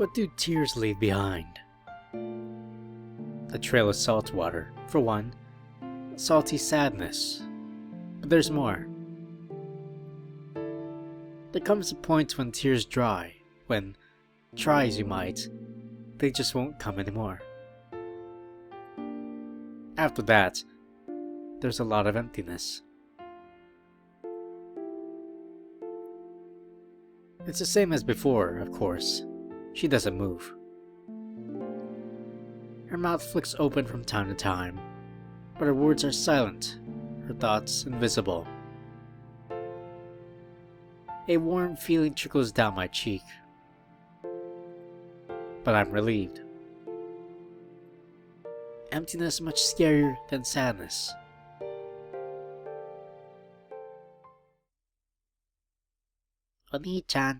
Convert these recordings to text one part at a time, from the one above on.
What do tears leave behind? A trail of salt water, for one. Salty sadness. But there's more. There comes a point when tears dry, when, try as you might, they just won't come anymore. After that, there's a lot of emptiness. It's the same as before, of course. She doesn't move. Her mouth flicks open from time to time, but her words are silent, her thoughts invisible. A warm feeling trickles down my cheek, but I'm relieved. Emptiness much scarier than sadness. Oni-chan.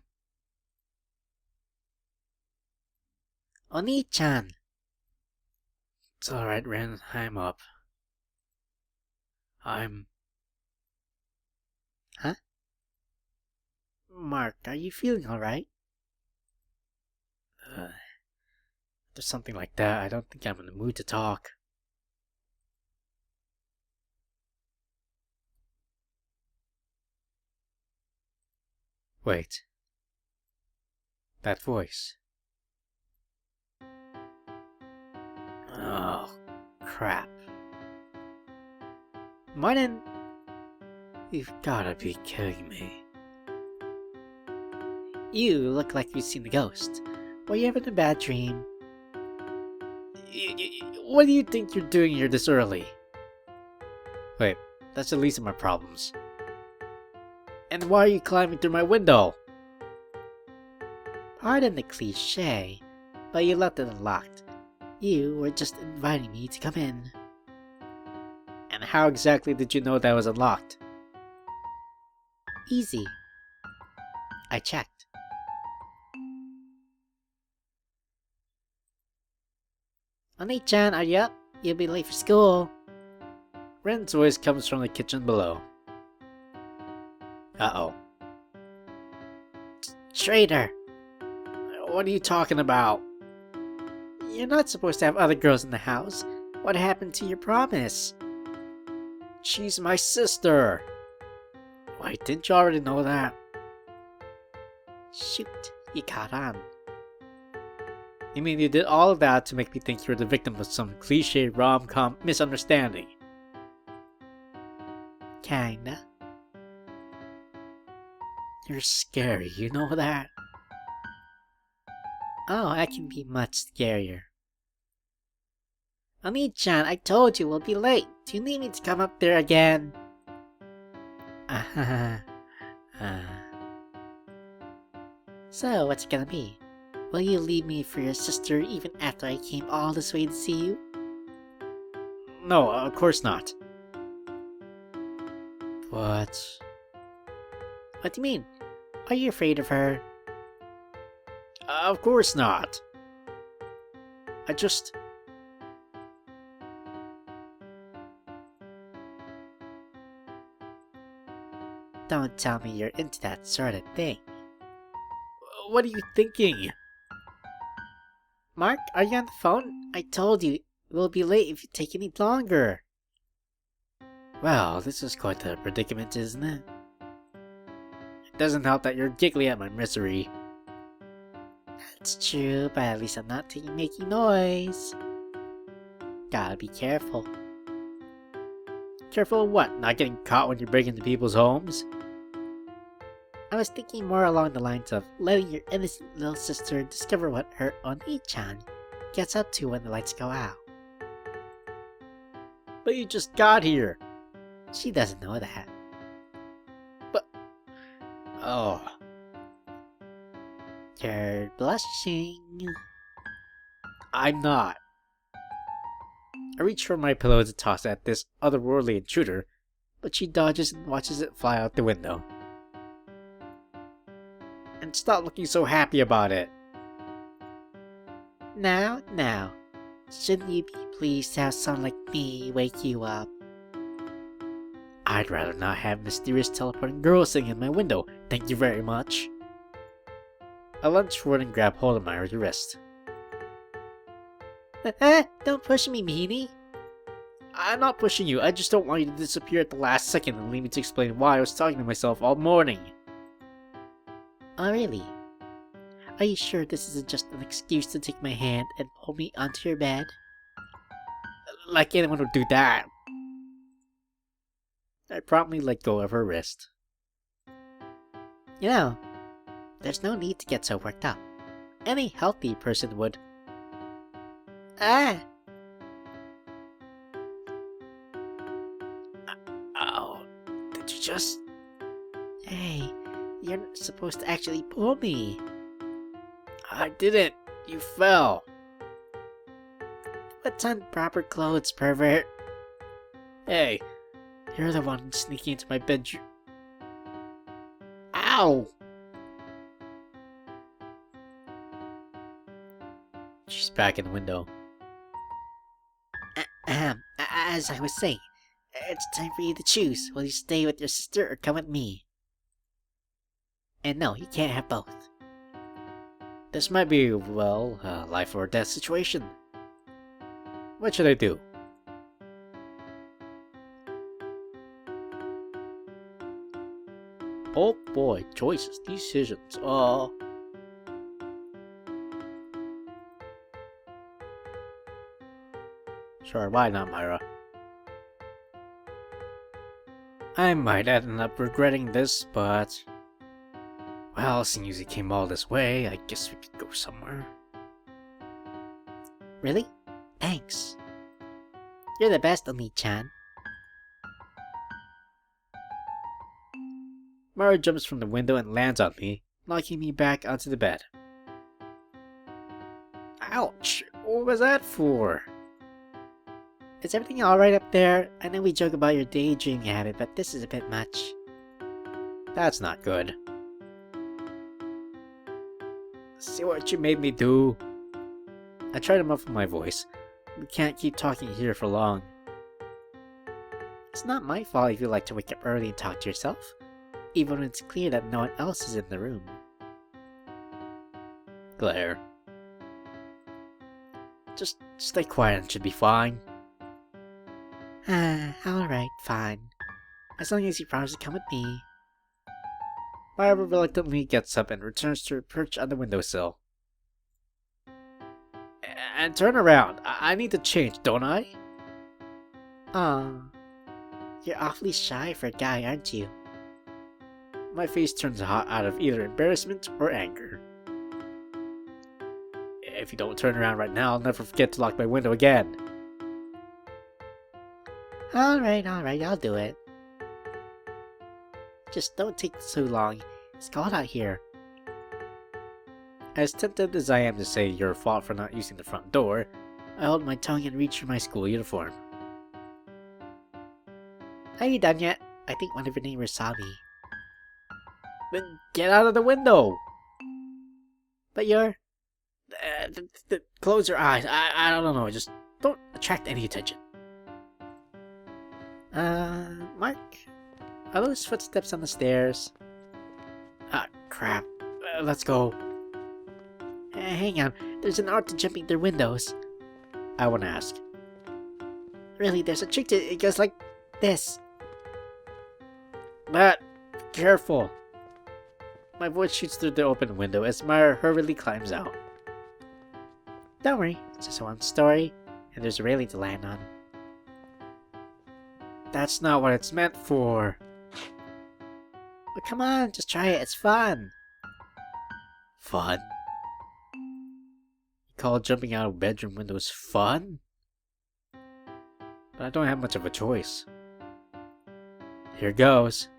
Oni-chan. It's alright, Ren. I'm up. Huh? Mark, are you feeling alright? There's something like that. I don't think I'm in the mood to talk. Wait. That voice. Oh, crap. Martin! You've gotta be kidding me. You look like you've seen a ghost. Were you having a bad dream? What do you think you're doing here this early? Wait, that's the least of my problems. And why are you climbing through my window? Pardon the cliché, but you left it unlocked. You were just inviting me to come in. And how exactly did you know that was unlocked? Easy. I checked. Oni-chan, are you up? You'll be late for school. Ren's voice comes from the kitchen below. Uh-oh. Traitor! What are you talking about? You're not supposed to have other girls in the house. What happened to your promise? She's my sister! Wait, didn't you already know that? Shoot, you caught on. You mean you did all of that to make me think you were the victim of some cliché rom-com misunderstanding? Kinda. You're scary, you know that? Oh, I can be much scarier. Oni-chan, I told you we'll be late. Do you need me to come up there again? So, what's it gonna be? Will you leave me for your sister even after I came all this way to see you? No, of course not. What? What do you mean? Are you afraid of her? Of course not. I just... Don't tell me you're into that sort of thing. What are you thinking? Mark, are you on the phone? I told you, we'll be late if you take any longer. Well, this is quite a predicament, isn't it? It doesn't help that you're giggling at my misery. That's true, but at least I'm not making noise. Gotta be careful. Careful of what? Not getting caught when you break into people's homes? I was thinking more along the lines of letting your innocent little sister discover what her Oni-chan gets up to when the lights go out. But you just got here. She doesn't know that. But... Oh... You're blushing. I'm not. I reach for my pillow to toss at this otherworldly intruder, but she dodges and watches it fly out the window. And stop looking so happy about it. Now, shouldn't you be pleased to have someone like me wake you up? I'd rather not have mysterious teleporting girls sitting in my window, thank you very much. I lunged forward and grabbed hold of Myra's wrist. Don't push me, meanie. I'm not pushing you, I just don't want you to disappear at the last second and leave me to explain why I was talking to myself all morning. Oh, really? Are you sure this isn't just an excuse to take my hand and pull me onto your bed? Like anyone would do that. I promptly let go of her wrist. You know, there's no need to get so worked up. Any healthy person would. Ah! Oh, did you just... Hey, you're not supposed to actually pull me. I didn't. You fell. What's on proper clothes, pervert? Hey, you're the one sneaking into my bedroom. Ow! She's back in the window. As I was saying, it's time for you to choose. Will you stay with your sister or come with me? And no, you can't have both. This might be, well, a life or death situation. What should I do? Oh boy, choices, decisions. Sure, why not, Myra? I might end up regretting this, but... Well, seeing as you came all this way, I guess we could go somewhere. Really? Thanks. You're the best, Oni-chan. Myra jumps from the window and lands on me, knocking me back onto the bed. Ouch! What was that for? Is everything alright up there? I know we joke about your daydreaming habit, but this is a bit much. That's not good. See what you made me do? I tried to muffle my voice. We can't keep talking here for long. It's not my fault if you like to wake up early and talk to yourself, even when it's clear that no one else is in the room. Glare. Just stay quiet and should be fine. Alright, fine. As long as you promise to come with me. Myra reluctantly gets up and returns to her perch on the windowsill. And turn around. I need to change, don't I? Aw. You're awfully shy for a guy, aren't you? My face turns hot out of either embarrassment or anger. If you don't turn around right now, I'll never forget to lock my window again. Alright, I'll do it. Just don't take so long. It's cold out here. As tempted as I am to say your fault for not using the front door, I hold my tongue and reach for my school uniform. Are you done yet? I think one of your neighbors saw me. Then get out of the window! But you're... close your eyes. I don't know. Just don't attract any attention. Mark? Are those footsteps on the stairs? Ah, crap. Let's go. Hang on. There's an art to jumping through windows. I want to ask. Really, there's a trick to it. It goes like this. But, careful. My voice shoots through the open window as Myra hurriedly climbs out. Don't worry, it's just one story, and there's a railing to land on. That's not what it's meant for. But come on, just try it, it's fun. Fun? You call jumping out of bedroom windows fun? But I don't have much of a choice. Here goes.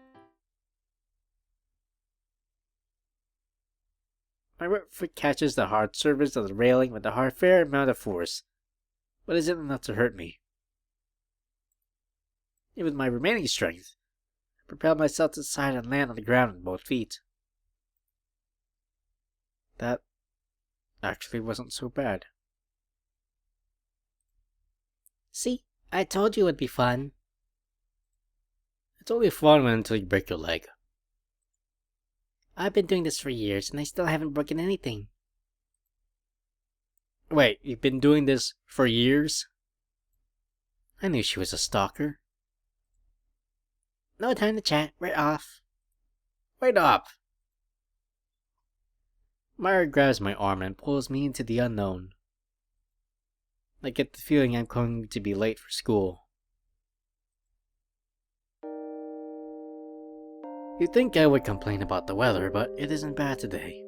My right foot catches the hard surface of the railing with a fair amount of force, but isn't enough to hurt me. And with my remaining strength, I propel myself to the side and land on the ground with both feet. That actually wasn't so bad. See, I told you it would be fun. It's only fun until you break your leg. I've been doing this for years, and I still haven't broken anything. Wait, you've been doing this for years? I knew she was a stalker. No time to chat, we're off. Wait up! Myra grabs my arm and pulls me into the unknown. I get the feeling I'm going to be late for school. You'd think I would complain about the weather, but it isn't bad today.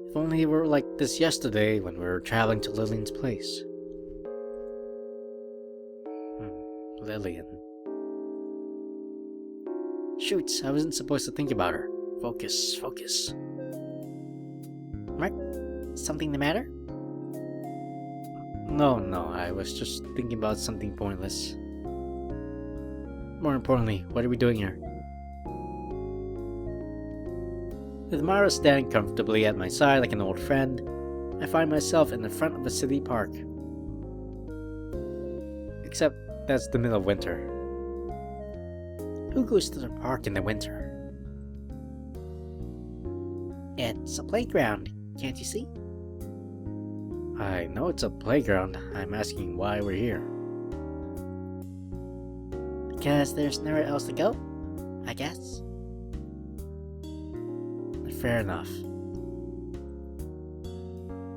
If only it were like this yesterday when we were traveling to Lillian's place. Lillian. Shoot, I wasn't supposed to think about her. Focus. Mark, something the matter? No, I was just thinking about something pointless. More importantly, what are we doing here? With Myra standing comfortably at my side like an old friend, I find myself in the front of a city park. Except that's the middle of winter. Who goes to the park in the winter? It's a playground, can't you see? I know it's a playground. I'm asking why we're here. Because there's nowhere else to go, I guess. Fair enough.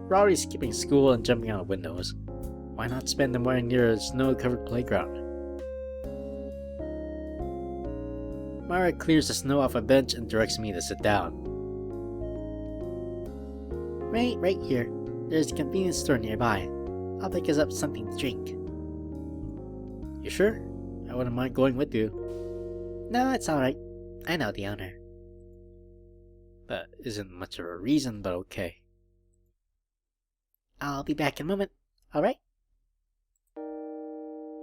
We're already skipping school and jumping out of windows. Why not spend the morning near a snow-covered playground? Myra clears the snow off a bench and directs me to sit down. Right here. There's a convenience store nearby. I'll pick us up something to drink. You sure? I wouldn't mind going with you. No, it's alright. I know the owner. That isn't much of a reason, but okay. I'll be back in a moment, alright?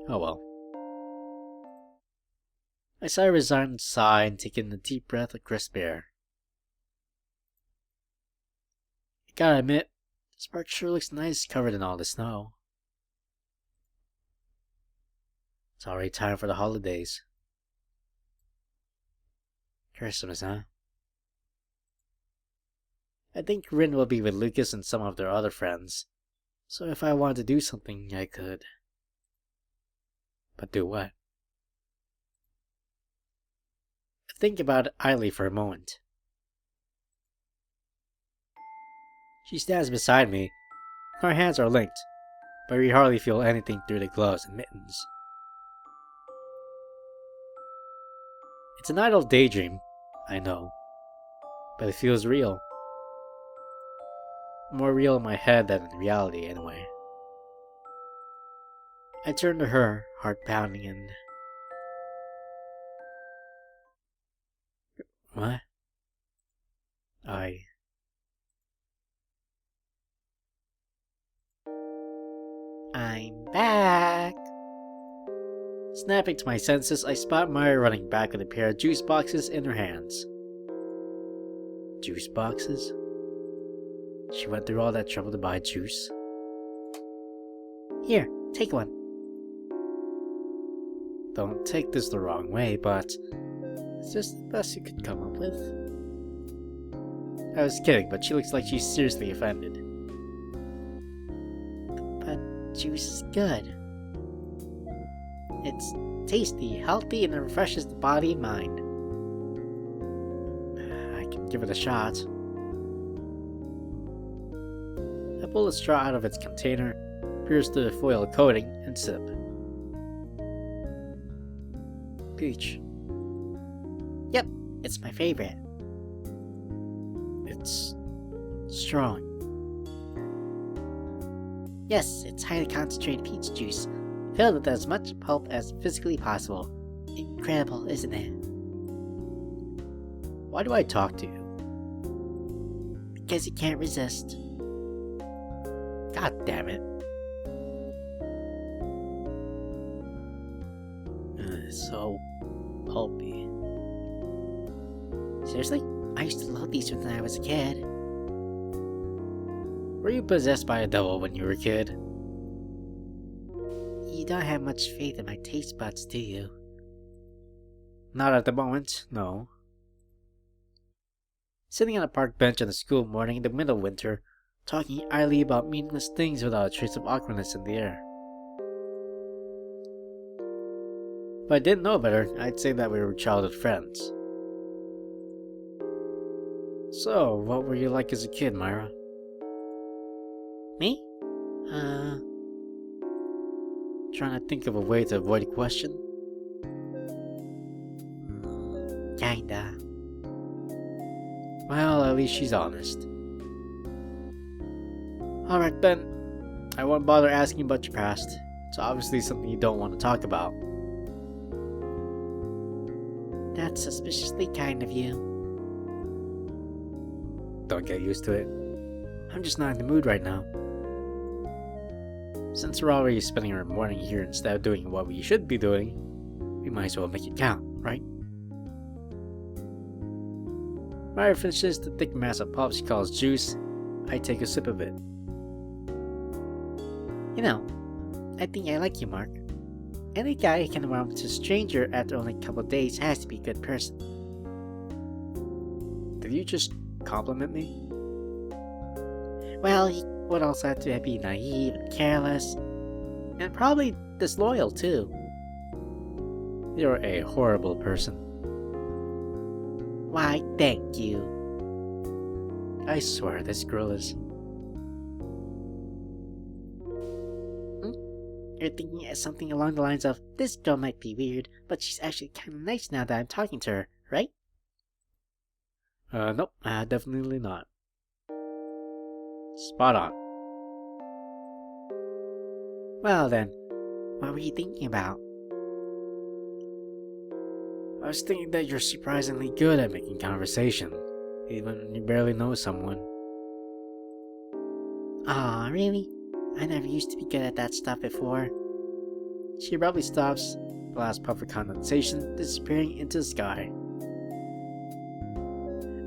Oh well. I sigh a resigned sigh and take in a deep breath of crisp air. I gotta admit, this park sure looks nice covered in all the snow. It's already time for the holidays. Christmas, huh? I think Rin will be with Lucas and some of their other friends, so if I wanted to do something, I could. But do what? I think about it idly for a moment. She stands beside me. Our hands are linked, but we hardly feel anything through the gloves and mittens. It's an idle daydream, I know, but it feels real. More real in my head than in reality, anyway. I turn to her, heart pounding, and... What? I'm back! Snapping to my senses, I spot Myra running back with a pair of juice boxes in her hands. Juice boxes? She went through all that trouble to buy juice. Here, take one. Don't take this the wrong way, but it's just the best you could come up with. I was kidding, but she looks like she's seriously offended. But juice is good. It's tasty, healthy, and it refreshes the body and mind. I can give it a shot. I pull the straw out of its container, pierce through the foil coating, and sip. Peach. Yep, it's my favorite. It's strong. Yes, it's highly concentrated peach juice, filled with as much pulp as physically possible. Incredible, isn't it? Why do I talk to you? Because you can't resist. God damn it. It's so pulpy. Seriously? I used to love these when I was a kid. Were you possessed by a devil when you were a kid? You don't have much faith in my taste buds, do you? Not at the moment, no. Sitting on a park bench on a school morning in the middle of winter, talking idly about meaningless things without a trace of awkwardness in the air. If I didn't know better, I'd say that we were childhood friends. So, what were you like as a kid, Myra? Me? Trying to think of a way to avoid a question. Kinda. Well, at least she's honest. Alright then, I won't bother asking about your past. It's obviously something you don't want to talk about. That's suspiciously kind of you. Don't get used to it. I'm just not in the mood right now. Since we're already spending our morning here instead of doing what we should be doing, we might as well make it count, right? Myra finishes the thick mass of popsicles juice. I take a sip of it. You know, I think I like you, Mark. Any guy who can warm to a stranger after only a couple of days has to be a good person. Did you just compliment me? Well, he would also have to be naive and careless, and probably disloyal too. You're a horrible person. Why, thank you. I swear this girl is... You're thinking of something along the lines of, this girl might be weird, but she's actually kind of nice now that I'm talking to her, right? Nope, definitely not. Spot on. Well then, what were you thinking about? I was thinking that you're surprisingly good at making conversation, even when you barely know someone. Aw, really? I never used to be good at that stuff before. She abruptly stops, the last puff of condensation disappearing into the sky.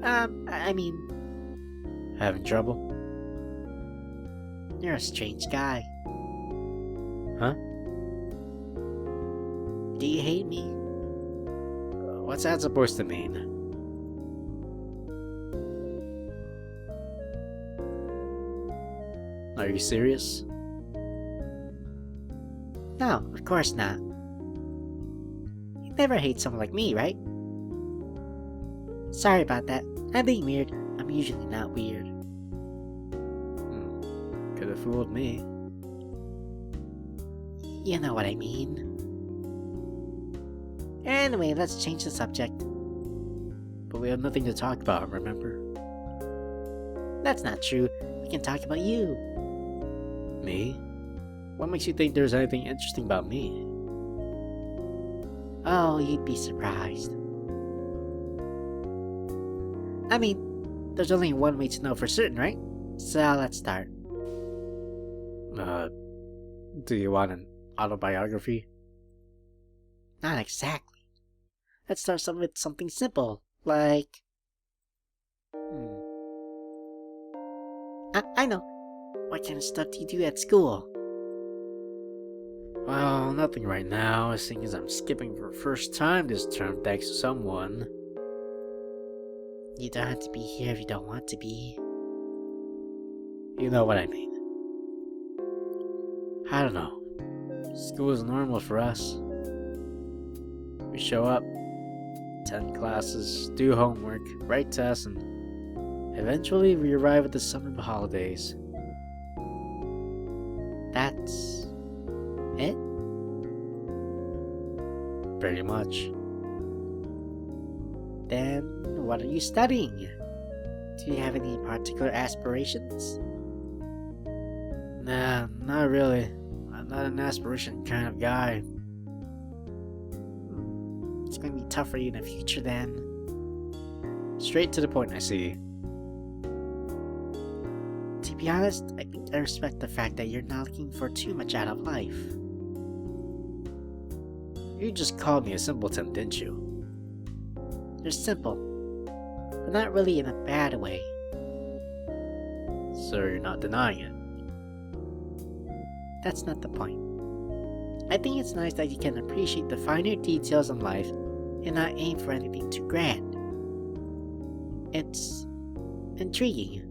I mean... Having trouble? You're a strange guy. Huh? Do you hate me? What's that supposed to mean? Are you serious? No, of course not. You'd never hate someone like me, right? Sorry about that. I'm being weird. I'm usually not weird. Could have fooled me. You know what I mean. Anyway, let's change the subject. But we have nothing to talk about, remember? That's not true. We can talk about you. Me? What makes you think there's anything interesting about me? Oh, you'd be surprised. I mean, there's only one way to know for certain, right? So let's start. Do you want an autobiography? Not exactly. Let's start with something simple, like... I know. What kind of stuff do you do at school? Well, nothing right now, seeing as I'm skipping for the first time this term thanks to someone. You don't have to be here if you don't want to be. You know what I mean. I don't know. School is normal for us. We show up, attend classes, do homework, write tests, and eventually we arrive at the summer holidays. That's it? Pretty much. Then, what are you studying? Do you have any particular aspirations? Nah, not really. I'm not an aspiration kind of guy. It's going to be tough for you in the future then. Straight to the point, I see. To be honest, I think I respect the fact that you're not looking for too much out of life. You just called me a simpleton, didn't you? You're simple, but not really in a bad way. So you're not denying it? That's not the point. I think it's nice that you can appreciate the finer details in life and not aim for anything too grand. It's intriguing.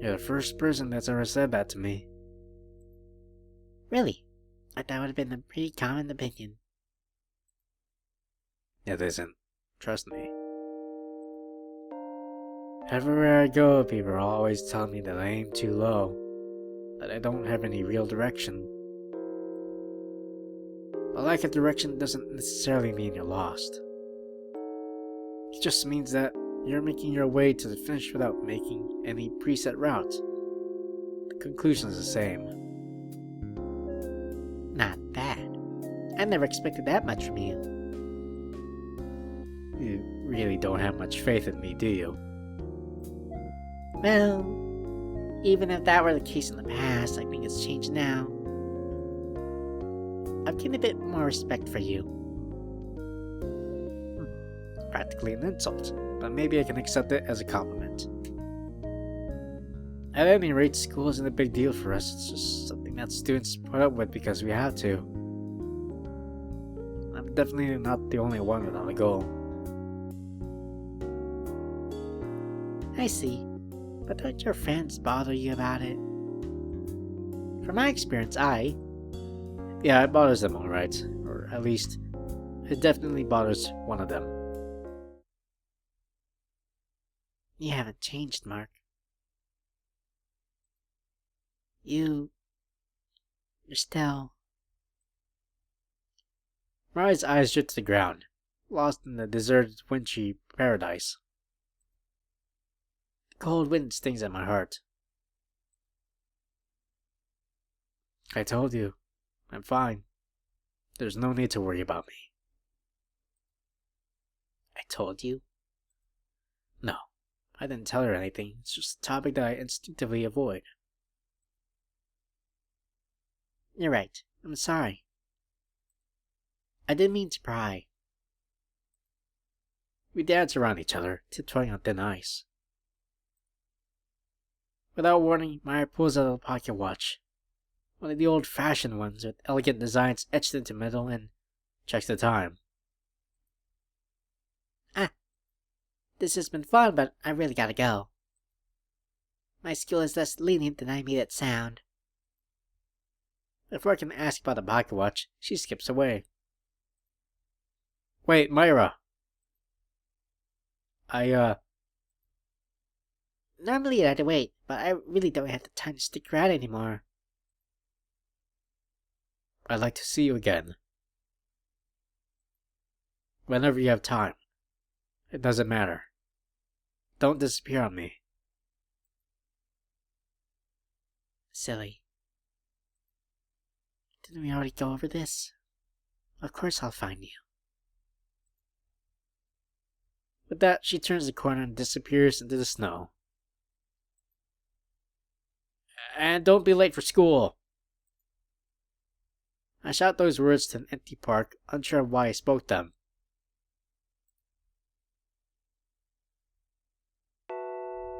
You're the first person that's ever said that to me. Really? I thought it would have been a pretty common opinion. It isn't. Trust me. Everywhere I go, people are always telling me that I aim too low, that I don't have any real direction. A lack of direction doesn't necessarily mean you're lost. It just means that you're making your way to the finish without making any preset route. The conclusion is the same. Not bad. I never expected that much from you. You really don't have much faith in me, do you? Well, even if that were the case in the past, I think it's changed now. I've gained a bit more respect for you. Practically an insult, but maybe I can accept it as a compliment. At any rate, school isn't a big deal for us, it's just something that students put up with because we have to. I'm definitely not the only one without a goal. I see, but don't your friends bother you about it? From my experience, yeah, it bothers them alright, or at least, it definitely bothers one of them. You haven't changed, Mark. You're still... Myra's eyes drift to the ground, lost in the deserted, wintry paradise. The cold wind stings at my heart. I told you, I'm fine. There's no need to worry about me. I told you? No, I didn't tell her anything. It's just a topic that I instinctively avoid. You're right. I'm sorry. I didn't mean to pry. We dance around each other, tiptoeing on thin ice. Without warning, Myra pulls out a pocket watch. One of the old-fashioned ones with elegant designs etched into metal, and checks the time. This has been fun, but I really gotta go. My school is less lenient than I made it sound. Before I can ask about the pocket watch, she skips away. Wait, Myra! Normally I'd wait, but I really don't have the time to stick around anymore. I'd like to see you again. Whenever you have time. It doesn't matter. Don't disappear on me. Silly. Didn't we already go over this? Of course I'll find you. With that, she turns the corner and disappears into the snow. And don't be late for school! I shout those words to an empty park, unsure of why I spoke them.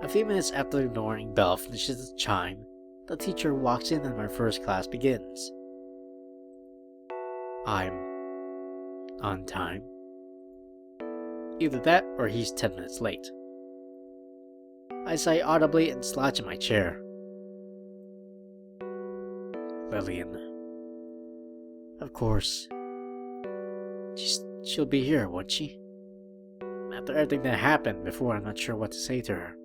A few minutes after the morning bell finishes the chime, the teacher walks in and my first class begins. I'm on time. Either that or he's 10 minutes late. I sigh audibly and slouch in my chair. Lillian. Of course. She'll be here, won't she? After everything that happened before, I'm not sure what to say to her.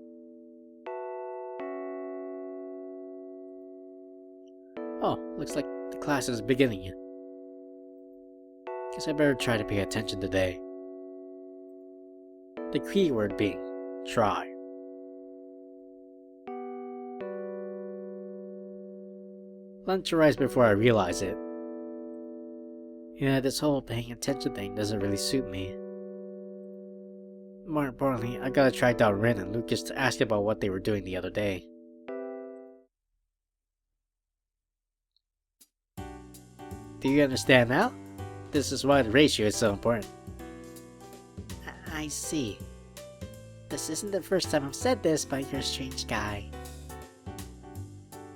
Oh, looks like the class is beginning. Guess I better try to pay attention today. The key word being try. Lunch arrives before I realize it. Yeah, this whole paying attention thing doesn't really suit me. More importantly, I gotta track down Ren and Lucas to ask about what they were doing the other day. Do you understand now? This is why the ratio is so important. I see. This isn't the first time I've said this, but you're a strange guy.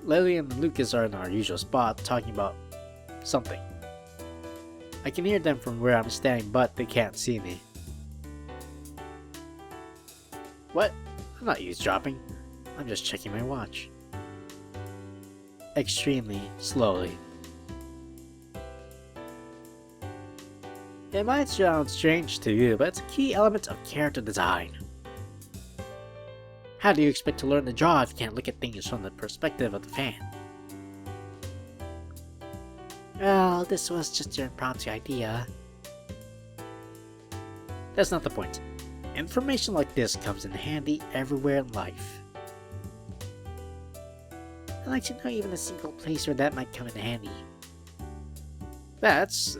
Lillian and Lucas are in our usual spot talking about something. I can hear them from where I'm standing, but they can't see me. What? I'm not eavesdropping. I'm just checking my watch. Extremely slowly. It might sound strange to you, but it's a key element of character design. How do you expect to learn to draw if you can't look at things from the perspective of the fan? Well, this was just your impromptu idea. That's not the point. Information like this comes in handy everywhere in life. I'd like to know even a single place where that might come in handy. That's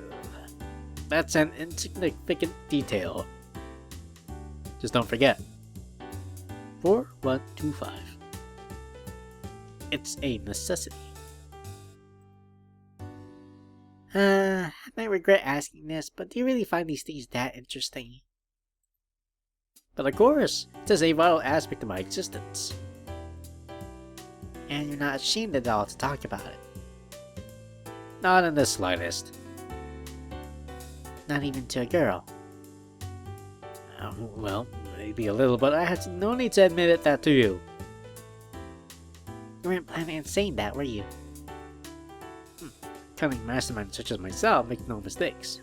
an insignificant detail. Just don't forget. 4125. It's a necessity. I might regret asking this, but do you really find these things that interesting? But of course, it's a vital aspect of my existence. And you're not ashamed at all to talk about it? Not in the slightest. Not even to a girl? Well, maybe a little, but I had no need to admit that to you. You weren't planning on saying that, were you? Cunning masterminds such as myself make no mistakes.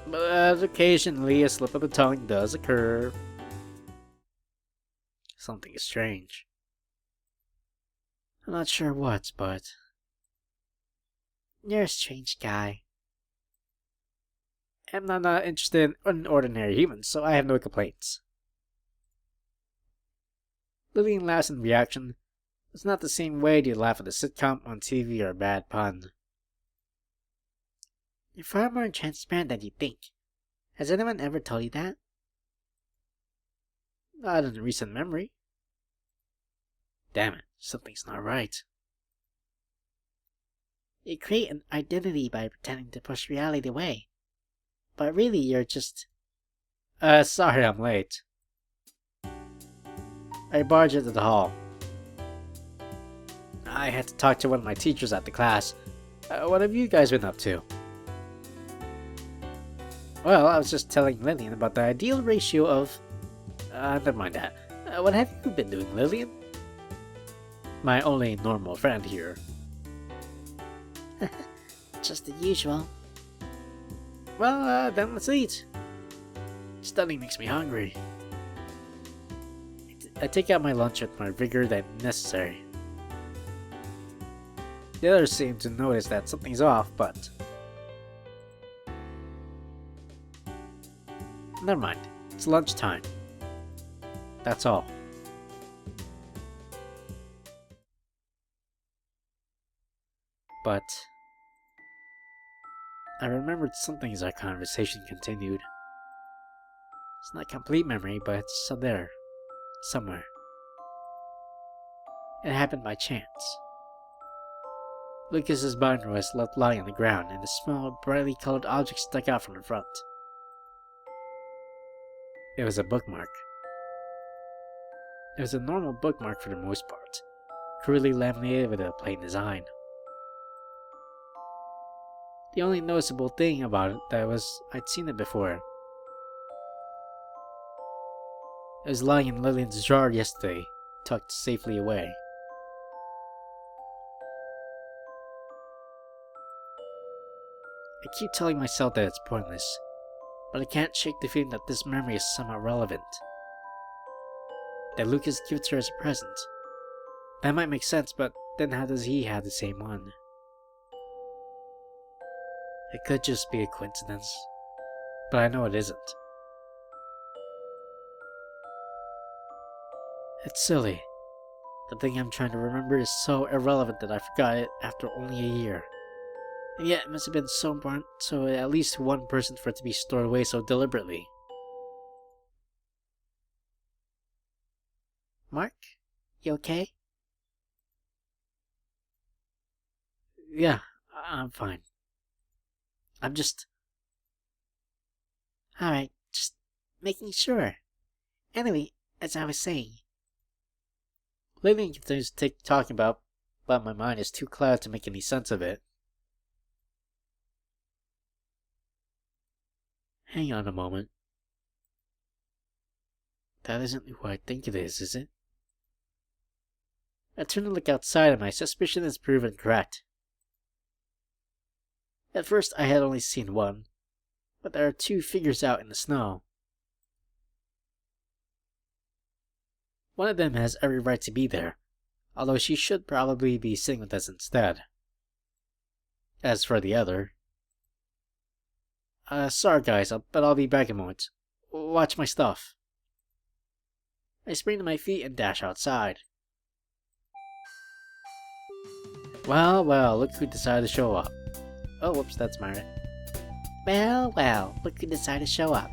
But occasionally a slip of the tongue does occur. Something strange. I'm not sure what, but... You're a strange guy. And I'm not interested in ordinary humans, so I have no complaints. Lillian laughs in reaction. It's not the same way you laugh at a sitcom on TV or a bad pun. You're far more transparent than you think. Has anyone ever told you that? Not in recent memory. Damn it, something's not right. You create an identity by pretending to push reality away. But really, you're just... sorry I'm late. I barge into the hall. I had to talk to one of my teachers at the class. What have you guys been up to? Well, I was just telling Lillian about the ideal ratio of... never mind that. What have you been doing, Lillian? My only normal friend here. Just the usual. Well, then let's eat. Studying makes me hungry. I take out my lunch with more vigor than necessary. The others seem to notice that something's off, but... Never mind, it's lunchtime. That's all. But... I remembered something as our conversation continued. It's not complete memory, but it's still there. Somewhere. It happened by chance. Lucas's binder was left lying on the ground, and a small, brightly colored object stuck out from the front. It was a bookmark. It was a normal bookmark for the most part, crudely laminated with a plain design. The only noticeable thing about it that was I'd seen it before. It was lying in Lillian's drawer yesterday, tucked safely away. I keep telling myself that it's pointless, but I can't shake the feeling that this memory is somehow relevant. That Lucas gave it to her as a present. That might make sense, but then how does he have the same one? It could just be a coincidence, but I know it isn't. It's silly. The thing I'm trying to remember is so irrelevant that I forgot it after only a year. And yet it must have been so important to at least one person for it to be stored away so deliberately. Mark? You okay? Yeah, I'm fine. I'm just... Alright, just making sure. Anyway, as I was saying... Lillian continues talking about but my mind is too clouded to make any sense of it. Hang on a moment. That isn't who I think it is it? I turn to look outside and my suspicion is proven correct. At first I had only seen one, but there are two figures out in the snow. One of them has every right to be there, although she should probably be sitting with us instead. As for the other... sorry guys, but I'll be back in a moment. Watch my stuff. I spring to my feet and dash outside. Well, well, look who decided to show up. Oh, whoops, that's Myra. Well, well, look who decided to show up.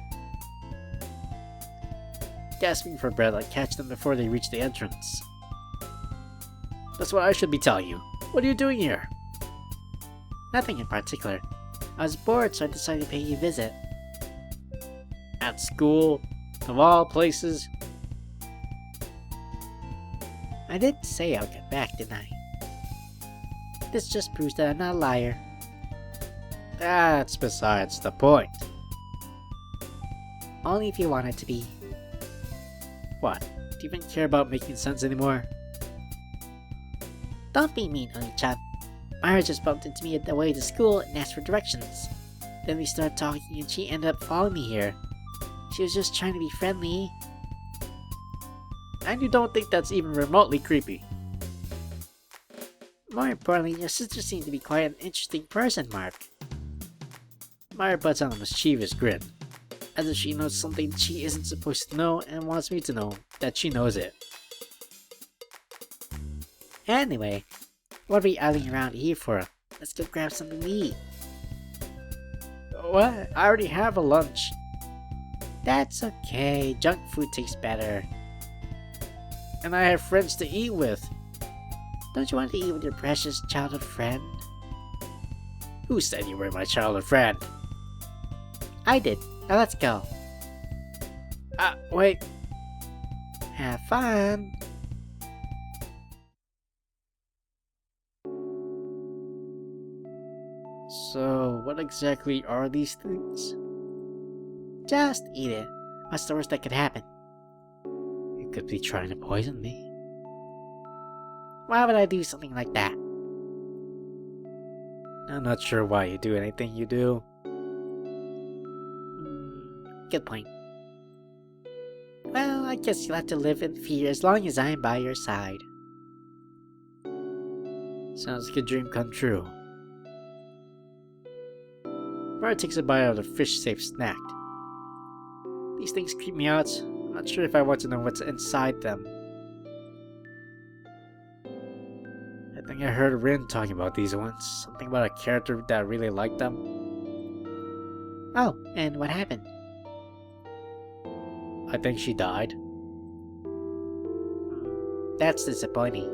Gasping for breath, I catch them before they reach the entrance. That's what I should be telling you. What are you doing here? Nothing in particular. I was bored, so I decided to pay you a visit. At school? Of all places? I did say I'll get back, didn't I? This just proves that I'm not a liar. That's besides the point. Only if you want it to be. What? Do you even care about making sense anymore? Don't be mean, Oni-chan. Myra just bumped into me at the way to school and asked for directions. Then we started talking and she ended up following me here. She was just trying to be friendly. And you don't think that's even remotely creepy? More importantly, your sister seems to be quite an interesting person, Mark. Myra puts on a mischievous grin, as if she knows something she isn't supposed to know and wants me to know that she knows it. Anyway, what are we idling around here for? Let's go grab something to eat. What? I already have a lunch. That's okay, junk food tastes better. And I have friends to eat with. Don't you want to eat with your precious childhood friend? Who said you were my childhood friend? I did. Now let's go. Wait. Have fun. So, what exactly are these things? Just eat it. What's the worst that could happen? You could be trying to poison me. Why would I do something like that? I'm not sure why you do anything you do. Good point. Well, I guess you'll have to live in fear as long as I'm by your side. Sounds like a dream come true. Myra takes a bite out of the fish-safe snack. These things creep me out. I'm not sure if I want to know what's inside them. I think I heard Rin talking about these once. Something about a character that really liked them. Oh, and what happened? I think she died. That's disappointing.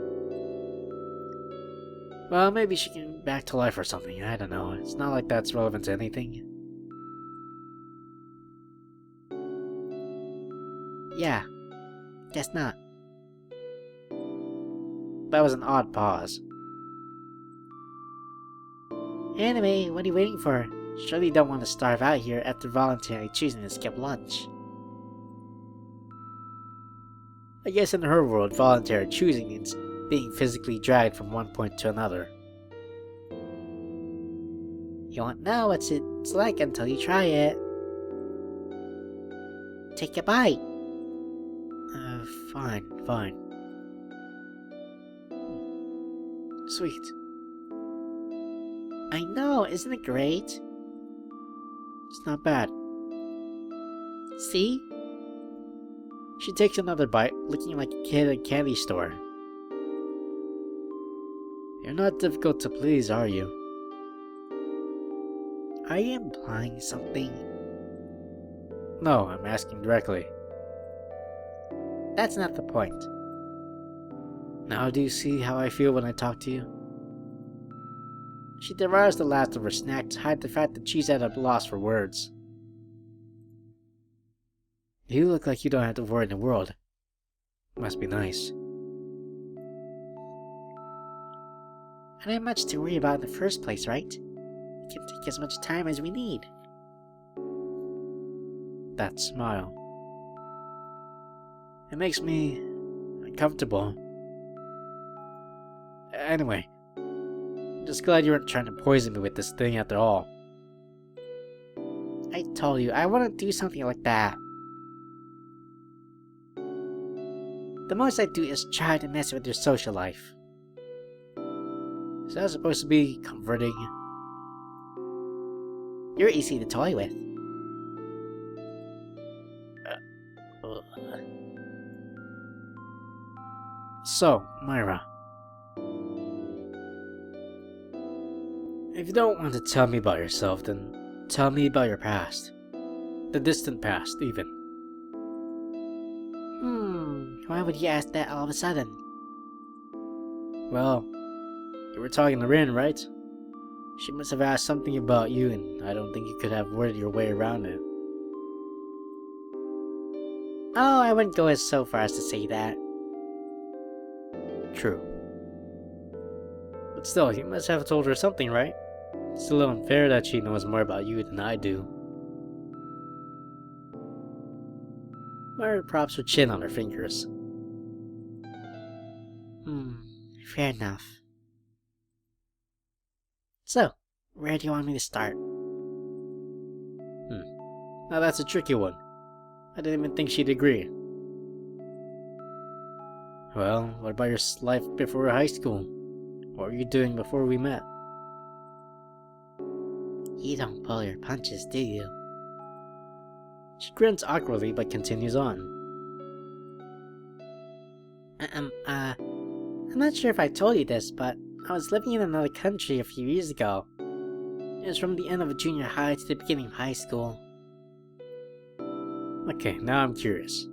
Well, maybe she came back to life or something. I don't know. It's not like that's relevant to anything. Yeah, guess not. That was an odd pause. Anyway, what are you waiting for? Surely you don't want to starve out here after voluntarily choosing to skip lunch. I guess in her world, voluntary choosing means being physically dragged from one point to another. You won't know what it's like until you try it. Take a bite. Fine. Sweet. I know, isn't it great? It's not bad. See? She takes another bite, looking like a kid at a candy store. You're not difficult to please, are you? Are you implying something? No, I'm asking directly. That's not the point. Now do you see how I feel when I talk to you? She devours the last of her snack to hide the fact that she's at a loss for words. You look like you don't have to worry in the world. Must be nice. I don't have much to worry about in the first place, right? We can take as much time as we need. That smile. It makes me uncomfortable. Anyway, I'm just glad you weren't trying to poison me with this thing after all. I told you, I wouldn't do something like that. The most I do is try to mess with your social life. Is that supposed to be comforting? You're easy to toy with. So, Myra. If you don't want to tell me about yourself, then tell me about your past. The distant past, even. Why would you ask that all of a sudden? Well, you were talking to Rin, right? She must have asked something about you, and I don't think you could have worded your way around it. Oh, I wouldn't go as so far as to say that. True. But still, you must have told her something, right? It's a little unfair that she knows more about you than I do. Myra props her chin on her fingers. Fair enough. So, where do you want me to start? Now that's a tricky one. I didn't even think she'd agree. Well, what about your life before high school? What were you doing before we met? You don't pull your punches, do you? She grins awkwardly but continues on. I'm not sure if I told you this, but I was living in another country a few years ago. It was from the end of junior high to the beginning of high school. Okay, now I'm curious.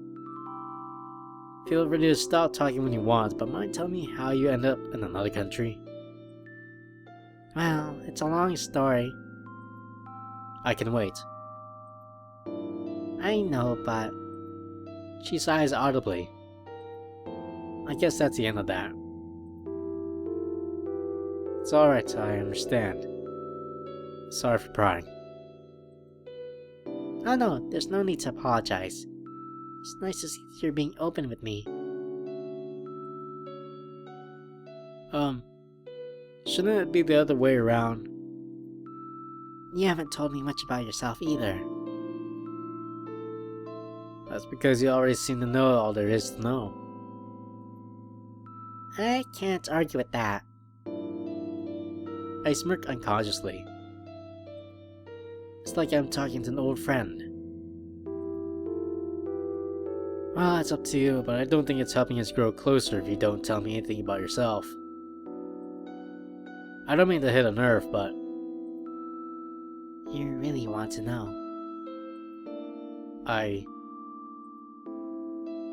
Feel free to stop talking when you want, but mind telling me how you end up in another country? Well, it's a long story. I can wait. I know, but... She sighs audibly. I guess that's the end of that. It's alright, I understand. Sorry for prying. Oh no, there's no need to apologize. It's nice to see that you're being open with me. Shouldn't it be the other way around? You haven't told me much about yourself either. That's because you already seem to know all there is to know. I can't argue with that. I smirk unconsciously. It's like I'm talking to an old friend. Well, it's up to you, but I don't think it's helping us grow closer if you don't tell me anything about yourself. I don't mean to hit a nerve, but... You really want to know?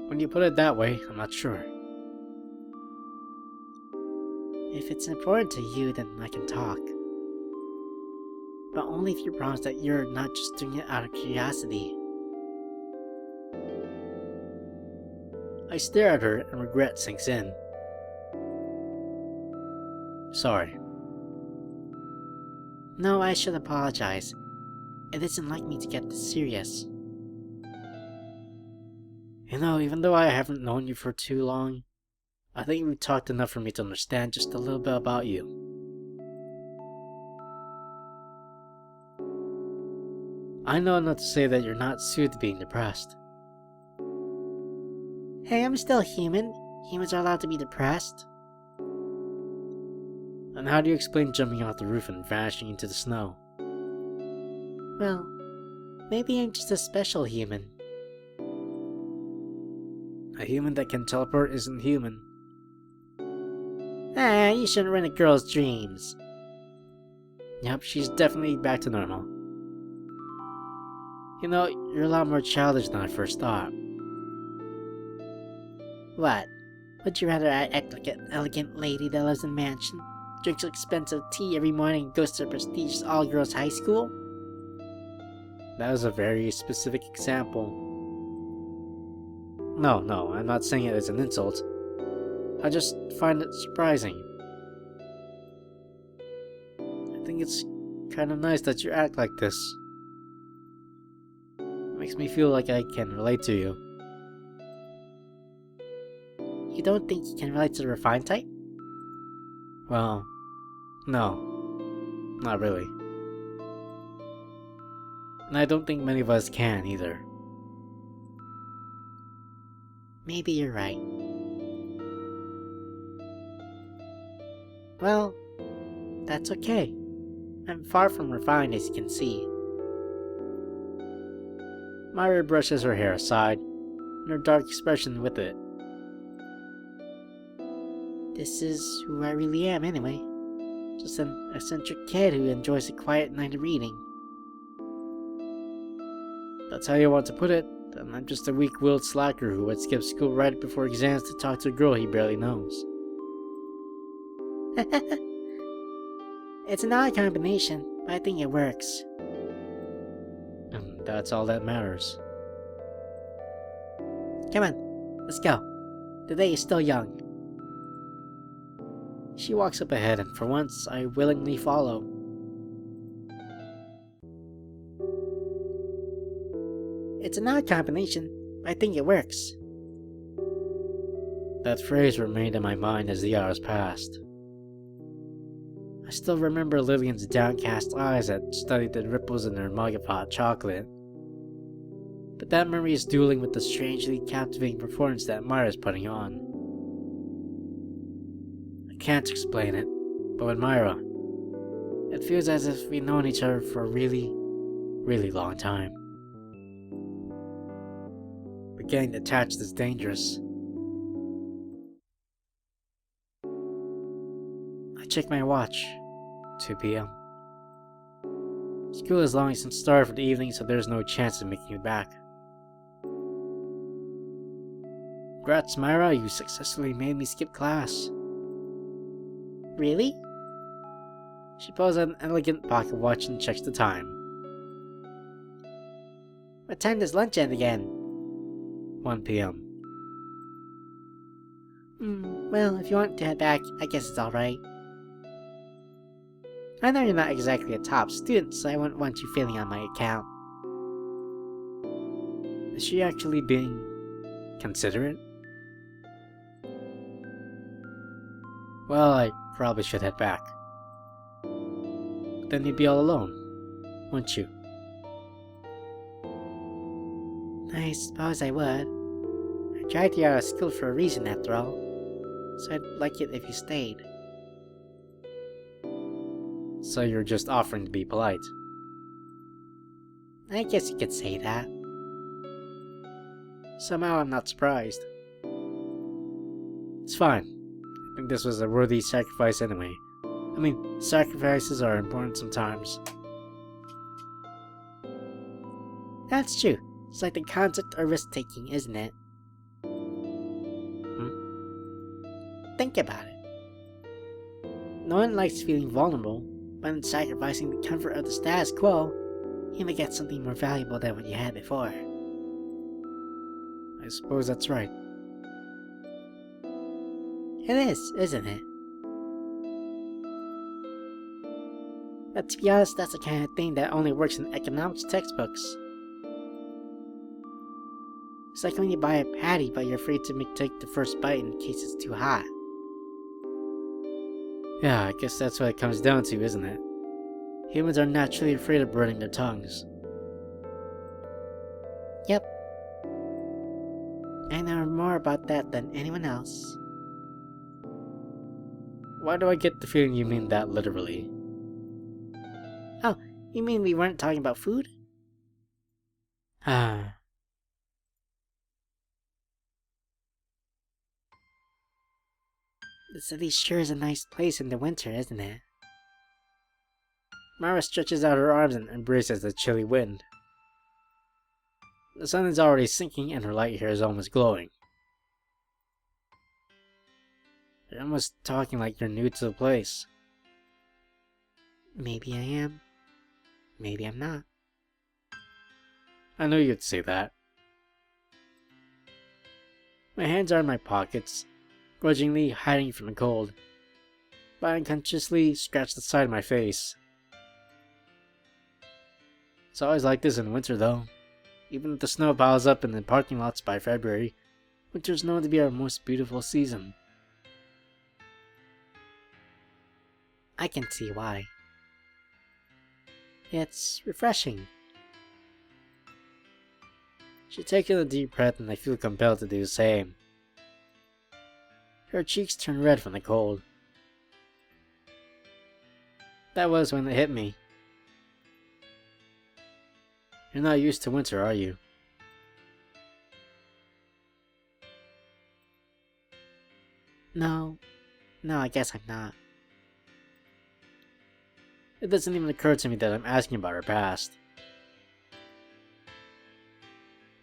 When you put it that way, I'm not sure. If it's important to you, then I can talk. But only if you promise that you're not just doing it out of curiosity. I stare at her and regret sinks in. Sorry. No, I should apologize. It isn't like me to get this serious. You know, even though I haven't known you for too long, I think we've talked enough for me to understand just a little bit about you. I know enough to say that you're not suited to being depressed. Hey, I'm still human. Humans are allowed to be depressed. And how do you explain jumping off the roof and vanishing into the snow? Well, maybe I'm just a special human. A human that can teleport isn't human. Ah, you shouldn't ruin a girl's dreams. Yep, she's definitely back to normal. You know, you're a lot more childish than I first thought. What? Would you rather I act like an elegant lady that lives in a mansion, drinks expensive tea every morning, and goes to a prestigious all-girls high school? That is a very specific example. No, I'm not saying it as an insult. I just find it surprising. think it's kind of nice that you act like this. It makes me feel like I can relate to you. You don't think you can relate to the refined type? Well, no. Not really. And I don't think many of us can either. Maybe you're right. Well, that's okay. I'm far from refined, as you can see. Myra brushes her hair aside, and her dark expression with it. This is who I really am, anyway. Just an eccentric kid who enjoys a quiet night of reading. That's how you want to put it, then I'm just a weak-willed slacker who would skip school right before exams to talk to a girl he barely knows. It's an odd combination, but I think it works. And that's all that matters. Come on, let's go. The day is still young. She walks up ahead, and for once, I willingly follow. It's an odd combination, but I think it works. That phrase remained in my mind as the hours passed. I still remember Lillian's downcast eyes that studied the ripples in her mug of hot chocolate. But that memory is dueling with the strangely captivating performance that Myra's putting on. I can't explain it, but with Myra, it feels as if we've known each other for a really, really long time. But getting attached is dangerous. I check my watch. 2 p.m. School has long since started for the evening, so there's no chance of making it back. Congrats, Myra, you successfully made me skip class. Really? She pulls out an elegant pocket watch and checks the time. What time does lunch end again? 1 p.m. Well, if you want to head back, I guess it's alright. I know you're not exactly a top student, so I wouldn't want you failing on my account. Is she actually being considerate? Well, I probably should head back. But then you'd be all alone, wouldn't you? I suppose I would. I dragged you out of school for a reason, after all, so I'd like it if you stayed. So you're just offering to be polite? I guess you could say that. Somehow I'm not surprised. It's fine. I think this was a worthy sacrifice anyway. I mean, sacrifices are important sometimes. That's true. It's like the concept of risk-taking, isn't it? Think about it. No one likes feeling vulnerable, but in sacrificing the comfort of the status quo, you may get something more valuable than what you had before. I suppose that's right. It is, isn't it? But to be honest, that's the kind of thing that only works in economics textbooks. It's like when you buy a patty but you're afraid to take the first bite in case it's too hot. Yeah, I guess that's what it comes down to, isn't it? Humans are naturally afraid of burning their tongues. Yep. I know more about that than anyone else. Why do I get the feeling you mean that literally? Oh, you mean we weren't talking about food? Ah. The city sure is a nice place in the winter, isn't it? Myra stretches out her arms and embraces the chilly wind. The sun is already sinking and her light hair is almost glowing. You're almost talking like you're new to the place. Maybe I am. Maybe I'm not. I knew you'd say that. My hands are in my pockets, grudgingly hiding from the cold, but I unconsciously scratch the side of my face, It's always like this in winter, though. Even if the snow piles up in the parking lots by February, winter's known to be our most beautiful season. I can see why. It's refreshing. She takes a deep breath and I feel compelled to do the same. Her cheeks turn red from the cold. That was when it hit me. You're not used to winter, are you? No, I guess I'm not. It doesn't even occur to me that I'm asking about her past.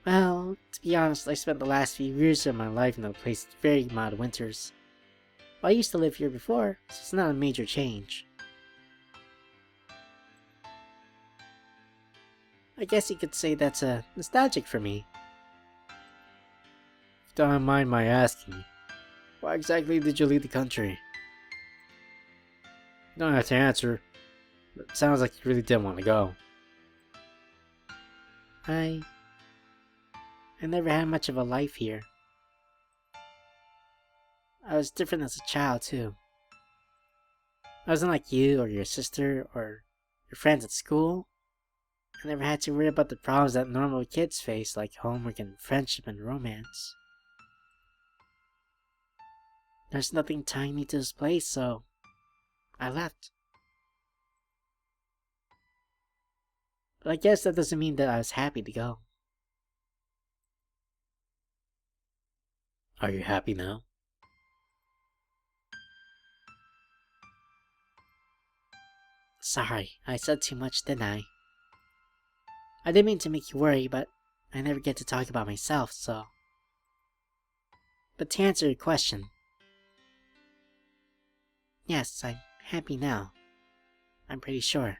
Well, to be honest, I spent the last few years of my life in a place with very mild winters. I used to live here before, so it's not a major change. I guess you could say that's nostalgic for me. If you don't mind my asking, why exactly did you leave the country? You don't have to answer, but it sounds like you really didn't want to go. I never had much of a life here. I was different as a child, too. I wasn't like you or your sister or your friends at school. I never had to worry about the problems that normal kids face, like homework and friendship and romance. There's nothing tying me to this place, so I left. But I guess that doesn't mean that I was happy to go. Are you happy now? Sorry, I said too much, didn't I? I didn't mean to make you worry, but I never get to talk about myself, so... But to answer your question... Yes, I'm happy now. I'm pretty sure.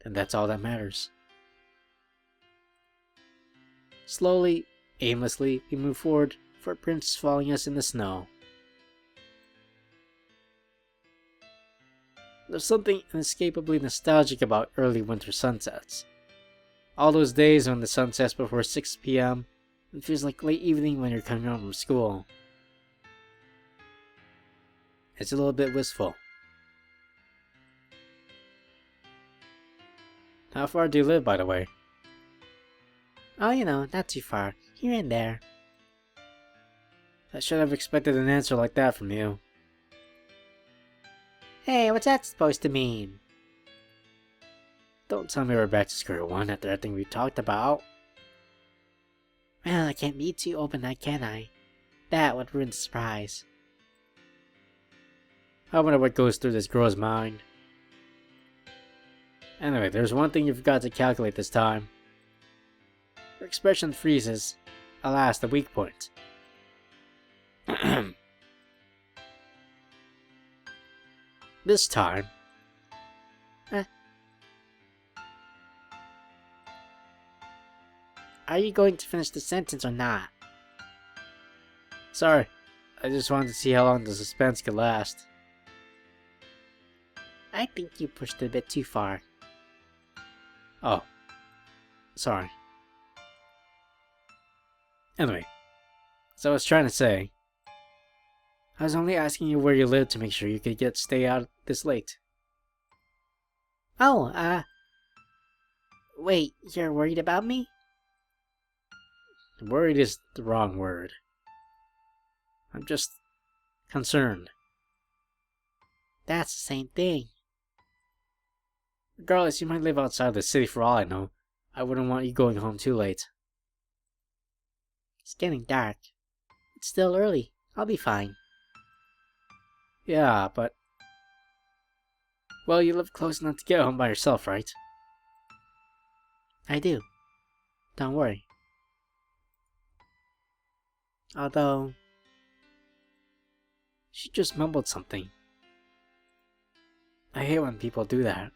And that's all that matters. Slowly, aimlessly, we move forward, footprints following us in the snow. There's something inescapably nostalgic about early winter sunsets. All those days when the sun sets before 6 p.m. and feels like late evening when you're coming home from school. It's a little bit wistful. How far do you live, by the way? Oh, you know, not too far. Here and there. I should have expected an answer like that from you. Hey, what's that supposed to mean? Don't tell me we're back to square one after everything we talked about. Well, I can't be too open, can I? That would ruin the surprise. I wonder what goes through this girl's mind. Anyway, there's one thing you forgot to calculate this time. Her expression freezes. Alas, the weak point. This time... Are you going to finish the sentence or not? Sorry, I just wanted to see how long the suspense could last. I think you pushed it a bit too far. Oh. Sorry. Anyway, as I was trying to say, I was only asking you where you live to make sure you could stay out this late. Oh, wait, you're worried about me? Worried is the wrong word. I'm just concerned. That's the same thing. Regardless, you might live outside the city for all I know. I wouldn't want you going home too late. It's getting dark. It's still early. I'll be fine. Yeah, but... Well, you live close enough to get home by yourself, right? I do. Don't worry. Although... She just mumbled something. I hate when people do that.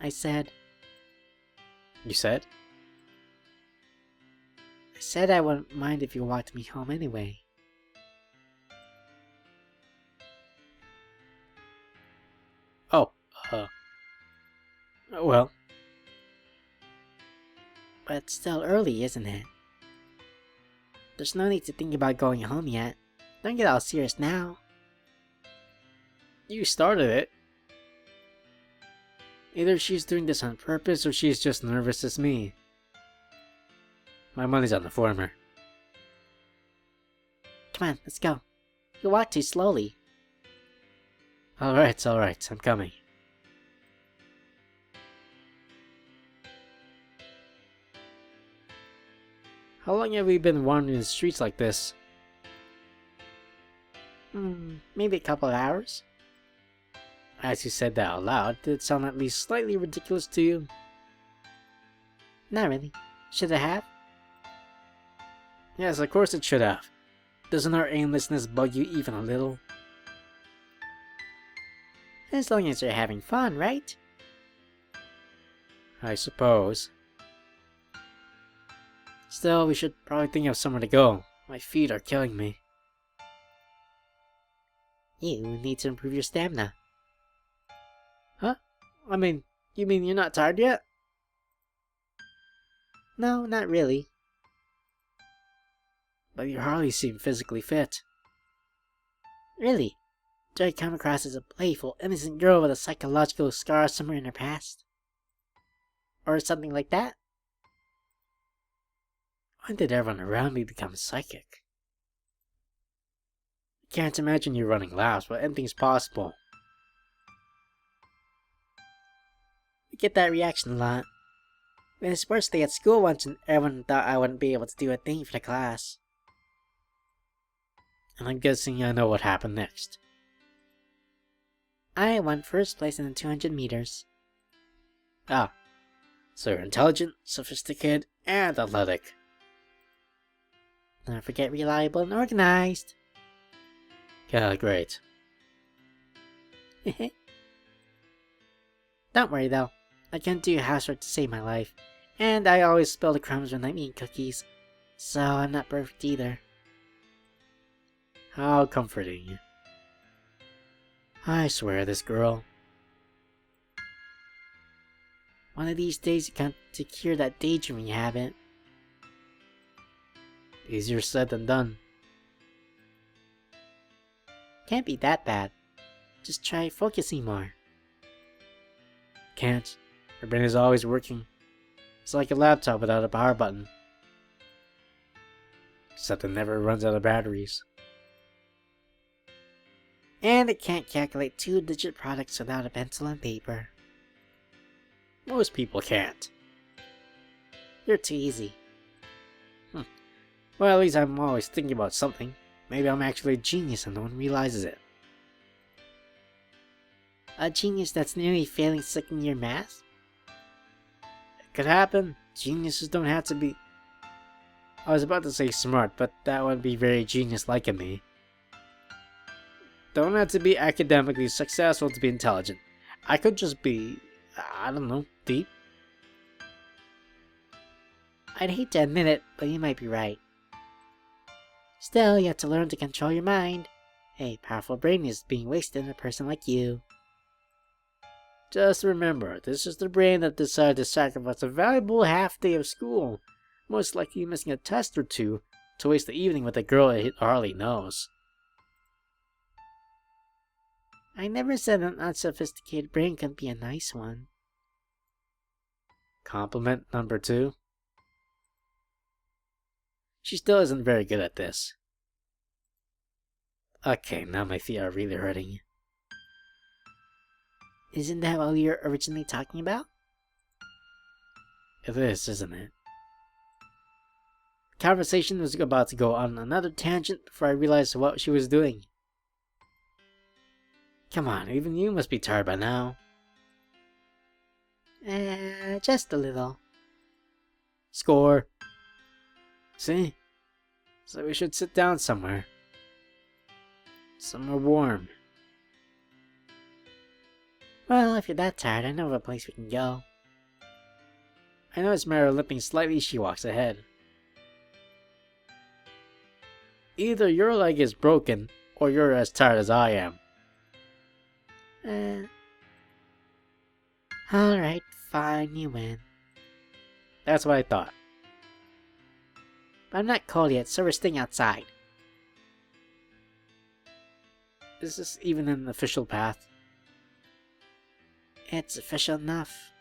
I said... You said? I said I wouldn't mind if you walked me home anyway. but it's still early, isn't it? There's no need to think about going home yet. Don't get all serious now. You started it. Either she's doing this on purpose or she's just nervous as me. My money's on the former. Come on, let's go. You walk too slowly. Alright, I'm coming. How long have we been wandering the streets like this? Maybe a couple of hours. As you said that out loud, did it sound at least slightly ridiculous to you? Not really. Should I have? Yes, of course it should have. Doesn't our aimlessness bug you even a little? As long as you're having fun, right? I suppose. Still, we should probably think of somewhere to go. My feet are killing me. You need to improve your stamina. Huh? You mean you're not tired yet? No, not really. But you hardly seem physically fit. Really? Do I come across as a playful, innocent girl with a psychological scar somewhere in her past? Or something like that? When did everyone around me become psychic? I can't imagine you running laps, but anything's possible. I get that reaction a lot. We had a sports day at school once and everyone thought I wouldn't be able to do a thing for the class. And I'm guessing I know what happened next. I won first place in the 200 meters. Ah, so you're intelligent, sophisticated, and athletic. Don't forget reliable and organized. Yeah, great. Don't worry though, I can't do housework to save my life, and I always spill the crumbs when I'm eating cookies, so I'm not perfect either. How comforting. I swear this girl. One of these days you come to cure that daydream you haven't. Easier said than done. Can't be that bad. Just try focusing more. Can't. Her brain is always working. It's like a laptop without a power button. Except it never runs out of batteries. And it can't calculate 2-digit products without a pencil and paper. Most people can't. You're too easy. Well, at least I'm always thinking about something. Maybe I'm actually a genius and no one realizes it. A genius that's nearly failing second year math? It could happen. Geniuses don't have to be... I was about to say smart, but that would be very genius-like of me. Don't have to be academically successful to be intelligent. I could just be, I don't know, deep. I'd hate to admit it, but you might be right. Still, you have to learn to control your mind. A powerful brain is being wasted in a person like you. Just remember, this is the brain that decided to sacrifice a valuable half-day of school, most likely missing a test or two, to waste the evening with a girl it hardly knows. I never said an unsophisticated brain can be a nice one. Compliment number 2. She still isn't very good at this. Okay, now my feet are really hurting. Isn't that what we were originally talking about? It is, isn't it? The conversation was about to go on another tangent before I realized what she was doing. Come on, even you must be tired by now. Just a little. Score. See? So we should sit down somewhere. Somewhere warm. Well, if you're that tired, I know of a place we can go. I notice Myra limping slightly as she walks ahead. Either your leg is broken, or you're as tired as I am. Alright, fine, you win. That's what I thought. but I'm not cold yet, so we're staying outside. Is this even an official path? It's official enough.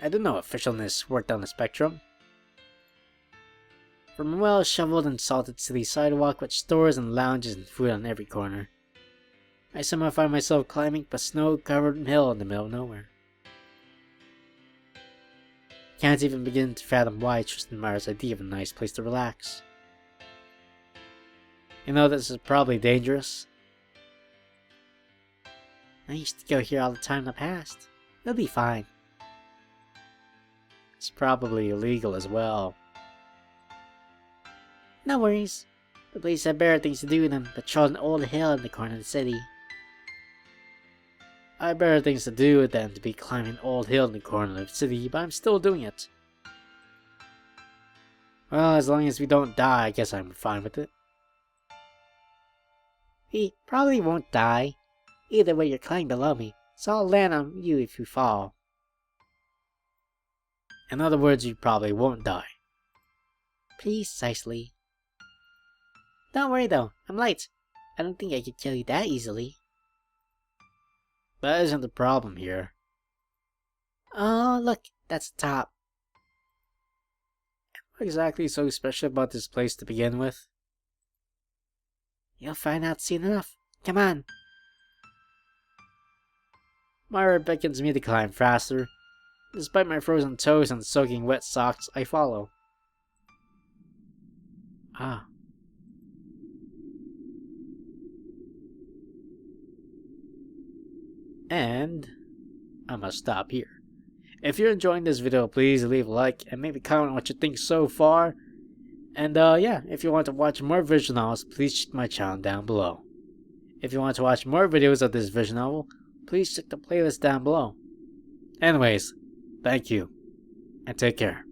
I didn't know officialness worked on the spectrum. From a well-shoveled and salted city sidewalk with stores and lounges and food on every corner, I somehow find myself climbing up a snow-covered hill in the middle of nowhere. Can't even begin to fathom why I trusted Myra's idea of a nice place to relax. You know, this is probably dangerous. I used to go here all the time in the past. It'll be fine. It's probably illegal as well. No worries. The police have better things to do than patrol an old hill in the corner of the city. I have better things to do than to be climbing an old hill in the corner of the city, but I'm still doing it. Well, as long as we don't die, I guess I'm fine with it. We probably won't die. Either way, you're climbing below me, so I'll land on you if you fall. In other words, you probably won't die. Precisely. Don't worry though, I'm light. I don't think I could kill you that easily. That isn't the problem here. Oh, look, that's the top. What exactly is so special about this place to begin with? You'll find out soon enough. Come on. Myra beckons me to climb faster. Despite my frozen toes and soaking wet socks, I follow. Ah. And I must stop here. If you're enjoying this video, please leave a like and maybe comment what you think so far. And yeah, if you want to watch more visual novels, please check my channel down below. If you want to watch more videos of this visual novel, please check the playlist down below. Anyways, thank you, and take care.